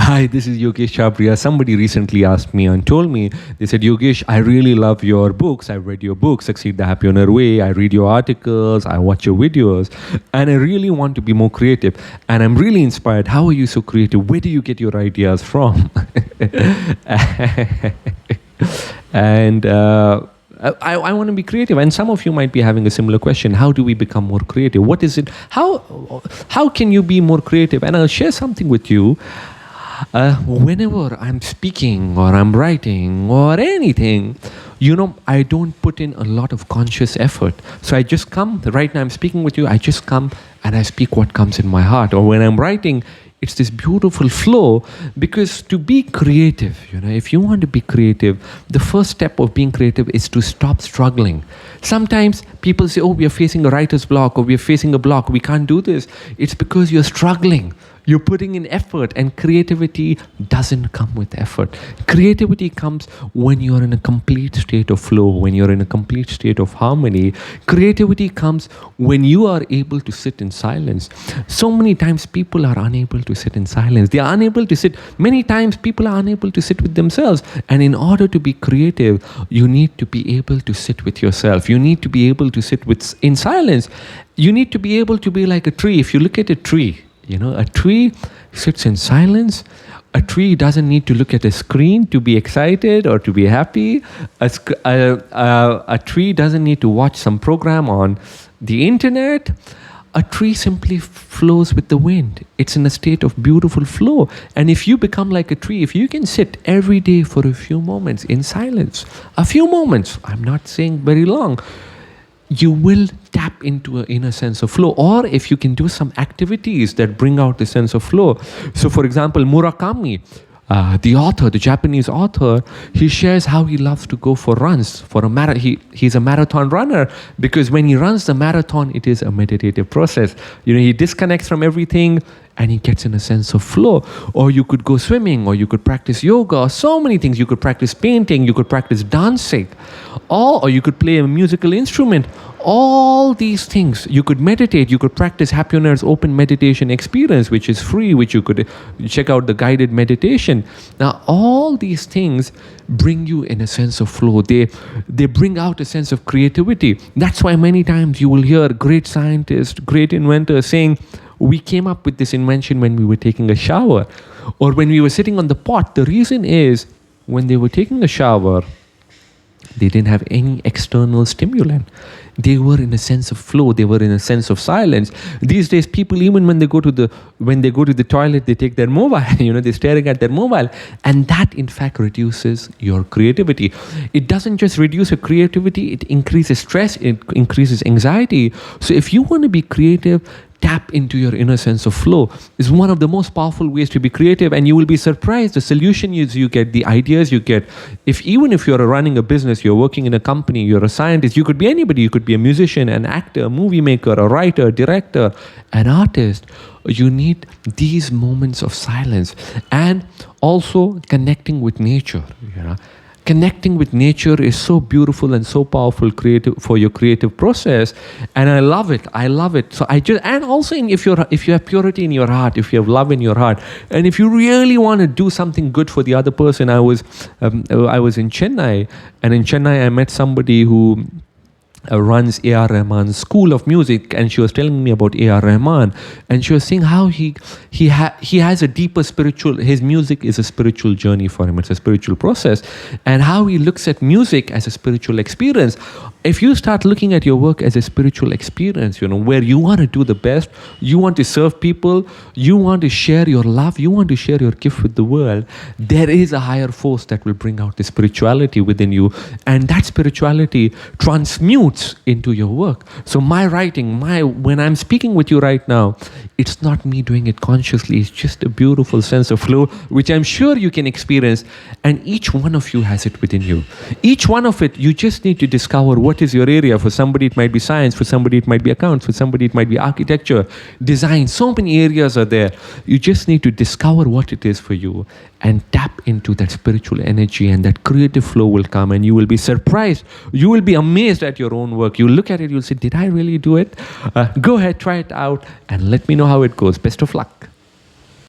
Hi, this is Yogesh Chabria. Somebody recently asked me and told me, they said, Yogesh, I really love your books. I've read your book, Succeed the Happy Owner Way. I read your articles. I watch your videos. And I really want to be more creative. And I'm really inspired. How are you so creative? Where do you get your ideas from? and I want to be creative. And some of you might be having a similar question. How do we become more creative? What is it? How can you be more creative? And I'll share something with you. Whenever I'm speaking or I'm writing or anything, I don't put in a lot of conscious effort. So I just come, right now I'm speaking with you, I just come and I speak what comes in my heart. Or when I'm writing, it's this beautiful flow, because to be creative, if you want to be creative, the first step of being creative is to stop struggling. Sometimes people say, oh, we are facing a writer's block, or we are facing a block, we can't do this. It's because you're struggling. You're putting in effort, and creativity doesn't come with effort. Creativity comes when you're in a complete state of flow, when you're in a complete state of harmony. Creativity comes when you are able to sit in silence. So many times people are unable to sit in silence. They are unable to sit. Many times people are unable to sit with themselves. And in order to be creative, you need to be able to sit with yourself. You need to be able to sit in silence. You need to be able to be like a tree. If you look at a tree, a tree sits in silence. A tree doesn't need to look at a screen to be excited or to be happy. A tree doesn't need to watch some program on the internet. A tree simply flows with the wind. It's in a state of beautiful flow. And if you become like a tree, if you can sit every day for a few moments in silence, a few moments, I'm not saying very long, you will tap into an inner sense of flow. Or if you can do some activities that bring out the sense of flow. So for example, Murakami, the author, the Japanese author, he shares how he loves to go for runs. He's a marathon runner, because when he runs the marathon, it is a meditative process. He disconnects from everything and he gets in a sense of flow. Or you could go swimming, or you could practice yoga, so many things. You could practice painting, you could practice dancing, or you could play a musical instrument. All these things. You could meditate, you could practice Happy Owner's open meditation experience, which is free, which you could check out the guided meditation. Now, all these things bring you in a sense of flow. They bring out a sense of creativity. That's why many times you will hear great scientists, great inventors saying, we came up with this invention when we were taking a shower, or when we were sitting on the pot. The reason is, when they were taking a shower, they didn't have any external stimulant. They were in a sense of flow. They were in a sense of silence. These days, people, even when they go to the toilet, they take their mobile. They're staring at their mobile, and that in fact reduces your creativity. It doesn't just reduce your creativity; it increases stress. It increases anxiety. So, if you want to be creative, tap into your inner sense of flow. Is one of the most powerful ways to be creative, and you will be surprised the solution you get, the ideas you get. Even if you're running a business, you're working in a company, you're a scientist, you could be anybody. You could be a musician, an actor, a movie maker, a writer, a director, an artist. You need these moments of silence, and also connecting with nature. Connecting with nature is so beautiful and so powerful for your creative process, and I love it. So and also if you have purity in your heart, if you have love in your heart, and if you really want to do something good for the other person. I was in Chennai, and in Chennai I met somebody who runs A.R. Rahman's School of Music, and she was telling me about A.R. Rahman, and she was saying how he has a deeper his music is a spiritual journey for him. It's a spiritual process, and how he looks at music as a spiritual experience. If you start looking at your work as a spiritual experience, where you want to do the best, you want to serve people, you want to share your love, you want to share your gift with the world, there is a higher force that will bring out the spirituality within you, and that spirituality transmutes into your work. So my writing, when I'm speaking with you right now, it's not me doing it consciously. It's just a beautiful sense of flow, which I'm sure you can experience, and each one of you has it within you. Each one of it, you just need to discover what is your area. For somebody it might be science, for somebody it might be accounts, for somebody it might be architecture, design. So many areas are there. You just need to discover what it is for you and tap into that spiritual energy, and that creative flow will come, and you will be surprised. You will be amazed at your own work. You'll look at it, you'll say, did I really do it? Go ahead, try it out, and let me know how it goes. Best of luck.